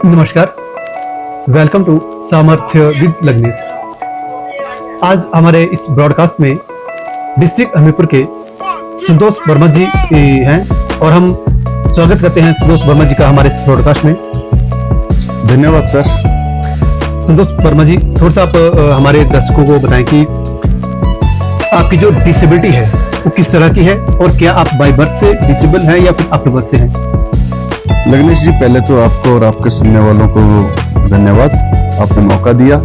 नमस्कार, welcome to सामर्थ्य with लग्नेश। आज हमारे इस ब्रॉडकास्ट में डिस्ट्रिक्ट हमीरपुर के संतोष वर्मा जी हैं और हम स्वागत करते हैं संतोष वर्मा जी का हमारे इस ब्रॉडकास्ट में। धन्यवाद सर। संतोष वर्मा जी, थोड़ा सा आप हमारे दर्शकों को बताएं कि आपकी जो डिसेबिलिटी है वो किस तरह की है और क्या आप बाय बर्थ से डिसेबल हैं या फिर आफ्टर बर्थ से हैं? लग्नेश जी, पहले तो आपको और आपके सुनने वालों को धन्यवाद, आपने मौका दिया।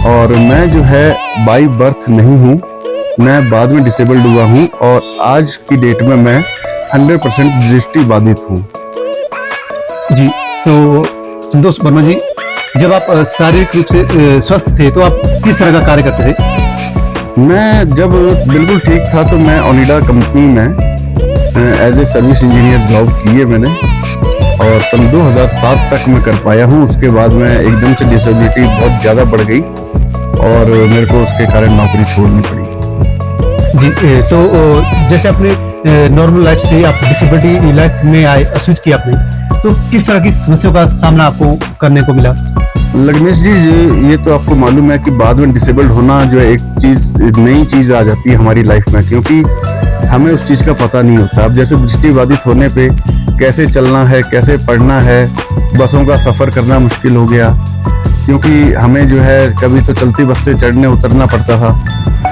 और मैं जो है बाय बर्थ नहीं हूँ, मैं बाद में डिसेबल्ड हुआ हूँ और आज की डेट में मैं 100% दृष्टिबाधित हूँ। जी, तो संतोष वर्मा जी, जब आप शारीरिक रूप से स्वस्थ थे तो आप किस तरह का कार्य करते थे? मैं जब बिल्कुल ठीक था तो मैं ओनिडा कंपनी में as a service engineer job की है मैंने, और सन 2007 तक मैं कर पाया हूँ। उसके बाद में एकदम से डिसेबिलिटी बहुत ज़्यादा बढ़ गई और मेरे को उसके कारण नौकरी छोड़नी पड़ी। जी, तो जैसे आपने नॉर्मल लाइफ से आप डिसेबिलिटी लाइफ में आए, स्विच किया आपने, तो किस तरह की समस्याओं का सामना आपको करने को मिला? लग्नेश जी, ये तो आपको मालूम है कि बाद में डिसेबल्ड होना जो है एक चीज, नई चीज आ जाती है हमारी लाइफ में, क्योंकि हमें उस चीज का पता नहीं होता। अब जैसे दृष्टिबाधित होने पे कैसे चलना है, कैसे पढ़ना है, बसों का सफर करना मुश्किल हो गया, क्योंकि हमें जो है कभी तो चलती बस से चढ़ने उतरना पड़ता था।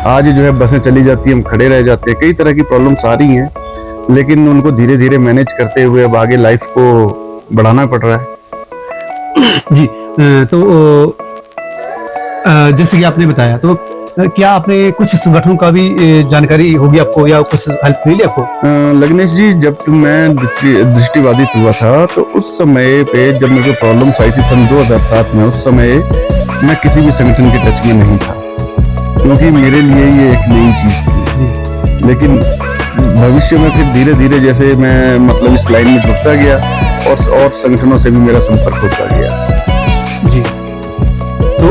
आज जो है बसें चली जाती हैं, हम खड़े रह जाते हैं। कई तरह की प्रॉब्लम्स आ रही हैं, लेकिन उनको धीरे धीरे मैनेज करते हुए अब आगे लाइफ को बढ़ाना पड़ रहा है। जी, तो जैसे कि आपने बताया, तो क्या आपने कुछ संगठनों का भी जानकारी होगी आपको या कुछ हेल्प मिली आपको? लग्नेश जी, जब मैं दृष्टिबाधित हुआ था तो उस समय पे जब मुझे प्रॉब्लम्स आई थी सन 2007 में, उस समय मैं किसी भी संगठन के टच में नहीं था, क्योंकि मेरे लिए ये एक नई चीज थी। लेकिन भविष्य में फिर धीरे धीरे जैसे मैं मतलब इस लाइन में जुड़ता गया और संगठनों से भी मेरा संपर्क होता गया। जी, तो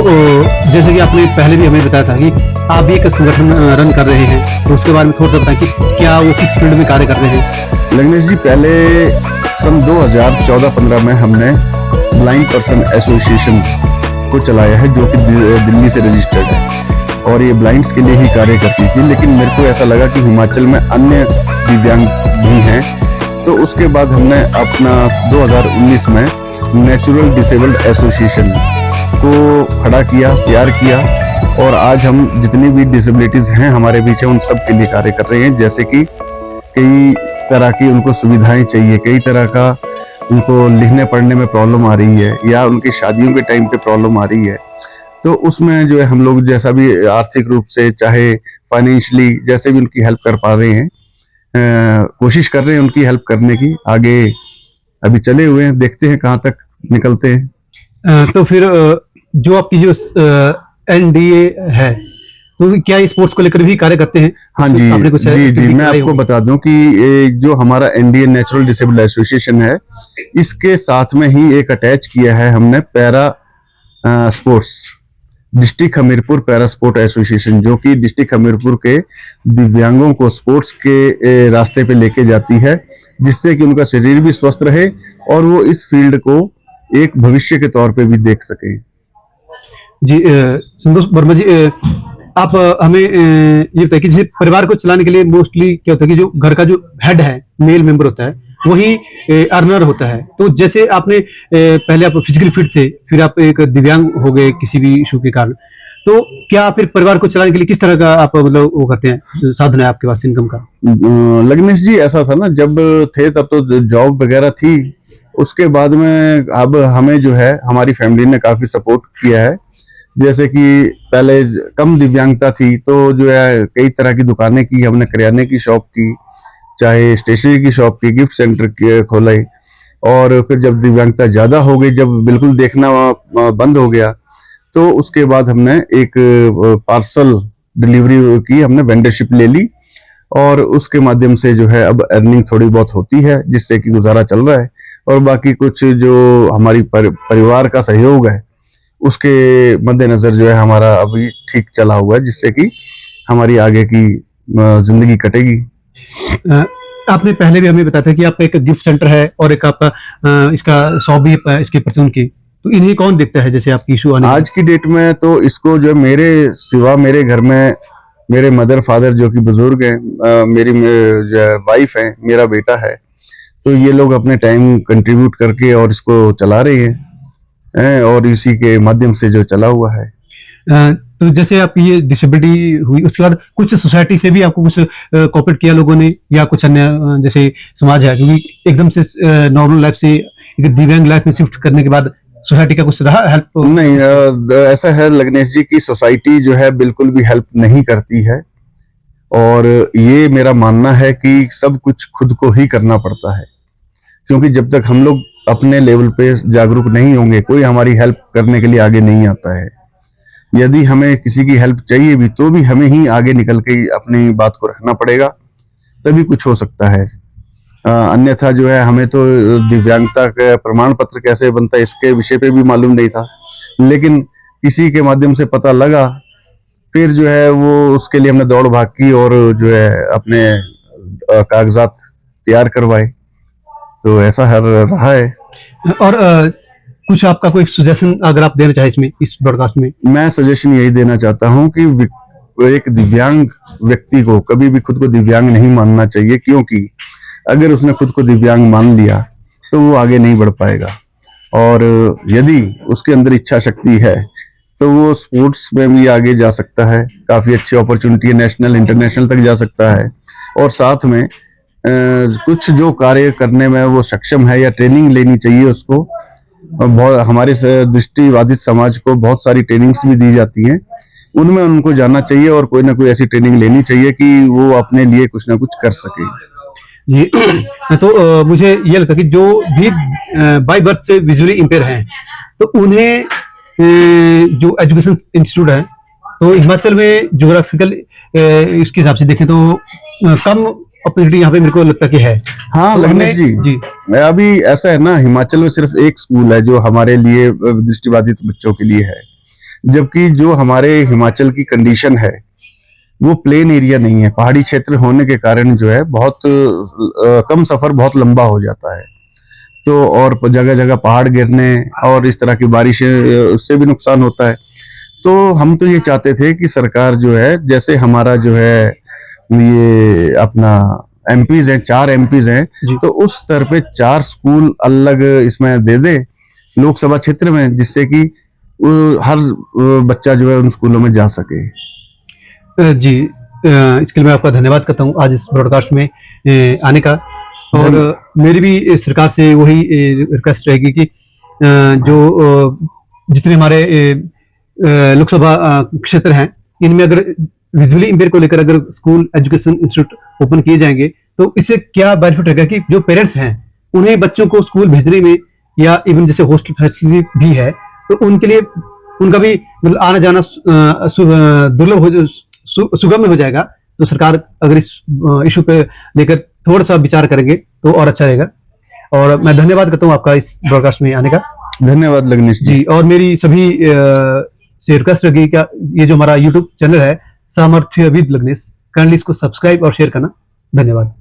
जैसे कि आपने पहले भी हमें बताया था कि आप भी एक संगठन रन कर रहे हैं, तो उसके बारे में थोड़ा सा बताएं कि क्या वो किस फील्ड में कार्य कर रहे हैं? लग्नेश जी, पहले सन 2014-15 में हमने ब्लाइंड पर्सन एसोसिएशन को चलाया है, जो कि दिल्ली से रजिस्टर्ड है और ये ब्लाइंड्स के लिए ही कार्य करती थी। लेकिन मेरे को ऐसा लगा कि हिमाचल में अन्य दिव्यांग भी हैं, तो उसके बाद हमने अपना 2019 में नेचुरल डिसेबल्ड एसोसिएशन को खड़ा किया, तैयार किया, और आज हम जितनी भी डिसेबिलिटीज हैं हमारे बीच उन सब के लिए कार्य कर रहे हैं। जैसे कि कई तरह की उनको सुविधाएं चाहिए, कई तरह का उनको लिखने पढ़ने में प्रॉब्लम आ रही है या उनकी शादियों के टाइम पे प्रॉब्लम आ रही है, तो उसमें जो है हम लोग जैसा भी आर्थिक रूप से चाहे फाइनेंशियली जैसे भी उनकी हेल्प कर पा रहे हैं, कोशिश कर रहे हैं उनकी हेल्प करने की। आगे अभी चले हुए हैं, देखते हैं कहाँ तक निकलते हैं। तो फिर जो आपकी जो एनडीए है, तो क्या स्पोर्ट्स को लेकर भी कार्य करते हैं? हाँ जी, आपने कुछ जी, मैं आपको बता दूं कि जो हमारा एनडीए नेचुरल डिसेबल्ड एसोसिएशन है, इसके साथ में ही एक अटैच किया है हमने para sports, district Hamirpur para sport association, जो कि डिस्ट्रिक्ट हमीरपुर के दिव्यांगों को स्पोर्ट्स के रास्ते पे लेके जाती है, जिससे कि उनका शरीर भी स्वस्थ रहे और वो इस फील्ड को एक भविष्य के तौर पे भी देख सके। जी, संतोष वर्मा जी, आप हमें ये बताइए कि जैसे परिवार को चलाने के लिए मोस्टली क्या होता है कि जो घर का जो हेड है, मेल मेंबर होता है, वही अर्नर होता है। तो जैसे आपने पहले आप फिजिकली फिट थे, फिर आप एक दिव्यांग हो गए किसी भी इशू के कारण, तो क्या फिर परिवार को चलाने के लिए किस तरह का आप मतलब वो करते हैं, साधन है आपके पास इनकम का? लग्नेश जी, ऐसा था ना, जब थे तब तो जॉब वगैरह थी, उसके बाद में अब हमें जो है हमारी फैमिली ने काफी सपोर्ट किया है। जैसे कि पहले कम दिव्यांगता थी तो जो है कई तरह की दुकानें की हमने, करियाने की शॉप की, चाहे स्टेशनरी की शॉप की, गिफ्ट सेंटर खोले, और फिर जब दिव्यांगता ज्यादा हो गई, जब बिल्कुल देखना बंद हो गया, तो उसके बाद हमने एक पार्सल डिलीवरी की, हमने वेंडरशिप ले ली और उसके माध्यम से जो है अब अर्निंग थोड़ी बहुत होती है, जिससे कि गुजारा चल रहा है। और बाकी कुछ जो हमारी परिवार का सहयोग है उसके मद्देनजर जो है हमारा अभी ठीक चला हुआ है, जिससे कि हमारी आगे की जिंदगी कटेगी। आपने पहले भी हमें बताया था कि आपका एक गिफ्ट सेंटर है और एक आपका इसका शॉप भी है इसकी परचून की, तो इन्हें कौन देखता है, जैसे आपकी इशू आने आज की डेट में तो इसको जो मेरे सिवा मेरे घर में मेरे मदर फादर जो कि बुजुर्ग हैं, मेरी जो वाइफ है, मेरा बेटा है, तो ये लोग अपने टाइम कंट्रीब्यूट करके और इसको चला रहे हैं और इसी के माध्यम से जो चला हुआ है। तो जैसे आपकी ये डिसेबिलिटी हुई, उसके बाद कुछ सोसाइटी से भी आपको कुछ कोऑपरेट किया लोगों ने, या कुछ अन्य जैसे समाज है, क्योंकि एकदम से नॉर्मल लाइफ से एक दिव्यांग लाइफ में शिफ्ट करने के बाद सोसाइटी का कुछ रहा हेल्प? नहीं, ऐसा है लग्नेश जी की सोसाइटी जो है बिल्कुल भी हेल्प नहीं करती है, और ये मेरा मानना है कि सब कुछ खुद को ही करना पड़ता है, क्योंकि जब तक हम लोग अपने लेवल पे जागरूक नहीं होंगे, कोई हमारी हेल्प करने के लिए आगे नहीं आता है। यदि हमें किसी की हेल्प चाहिए भी, तो भी हमें ही आगे निकल के अपनी बात को रखना पड़ेगा, तभी कुछ हो सकता है। अन्यथा जो है, हमें तो दिव्यांगता का प्रमाण पत्र कैसे बनता है इसके विषय पे भी मालूम नहीं था, लेकिन किसी के माध्यम से पता लगा, फिर जो है वो उसके लिए हमने दौड़ भाग की और जो है अपने कागजात तैयार करवाए, तो ऐसा हर रहा है। और कुछ आपका कोई सजेशन अगर आप देना चाहे इसमें, इस ब्रॉडकास्ट में? मैं सजेशन यही देना चाहता हूं कि एक दिव्यांग व्यक्ति को कभी भी खुद को दिव्यांग नहीं मानना चाहिए, क्योंकि अगर उसने खुद को दिव्यांग मान लिया तो वो आगे नहीं बढ़ पाएगा, और यदि उसके अंदर इच्छा शक्ति है तो वो स्पोर्ट्स में भी आगे जा सकता है, काफी अच्छी अपॉर्चुनिटी है, नेशनल इंटरनेशनल तक जा सकता है, और साथ में कुछ जो कार्य करने में वो सक्षम है या ट्रेनिंग लेनी चाहिए उसको। बहुत हमारे दृष्टिबाधित समाज को बहुत सारी ट्रेनिंग्स भी दी जाती हैं, उनमें उनको जाना चाहिए और कोई ना कोई ऐसी ट्रेनिंग लेनी चाहिए कि वो अपने लिए कुछ ना कुछ कर सके। जी तो मुझे ये लगता है कि जो भी बाय बर्थ से विजुअली इंपेयर हैं, तो उन्हें जो एजुकेशन इंस्टीट्यूट है, तो हिमाचल में ज्योग्राफिकल इसके हिसाब से देखें तो कम अपॉर्चुनिटी यहाँ पे मेरे को लगता है कि है। हाँ तो लग्नेश जी, अभी ऐसा है ना, हिमाचल में सिर्फ एक स्कूल है जो हमारे लिए दृष्टिबाधित बच्चों के लिए है, जबकि जो हमारे हिमाचल की कंडीशन है वो प्लेन एरिया नहीं है, पहाड़ी क्षेत्र होने के कारण जो है बहुत कम सफर बहुत लंबा हो जाता है, तो और जगह जगह पहाड़ गिरने और इस तरह की बारिशें, उससे भी नुकसान होता है। तो हम तो ये चाहते थे कि सरकार जो है, जैसे हमारा जो है ये अपना एमपीज हैं, 4 एमपीज हैं, तो उस स्तर पे 4 स्कूल अलग इसमें दे दे लोकसभा क्षेत्र में, जिससे कि हर बच्चा जो है उन स्कूलों में जा सके। जी इसके लिए मैं आपका धन्यवाद करता हूँ आज इस ब्रॉडकास्ट में आने का, और मेरी भी सरकार से वही रिक्वेस्ट रहेगी कि जो जितने हमारे लोकसभा क्षेत्र हैं, इनमें अगर विजुअली इंपेयर को लेकर अगर स्कूल एजुकेशन इंस्टीट्यूट ओपन किए जाएंगे, तो इससे क्या बेनिफिट रहेगा कि जो पेरेंट्स हैं उन्हें बच्चों को स्कूल भेजने में, या इवन जैसे हॉस्टल फैसिलिटी भी है, तो उनके लिए उनका भी मतलब आना जाना दुर्लभ हो, सुगम्य हो जाएगा। तो सरकार अगर इस इशू पे लेकर थोड़ा सा विचार करेंगे तो और अच्छा रहेगा। और मैं धन्यवाद करता हूँ आपका इस ब्रॉडकास्ट में आने का। धन्यवाद लग्नेश जी। और मेरी सभी से रिक्वेस्ट रहेगी क्या, ये जो हमारा यूट्यूब चैनल है सामर्थ्य विद लग्नेश, काइंडली इसको सब्सक्राइब और शेयर करना। धन्यवाद।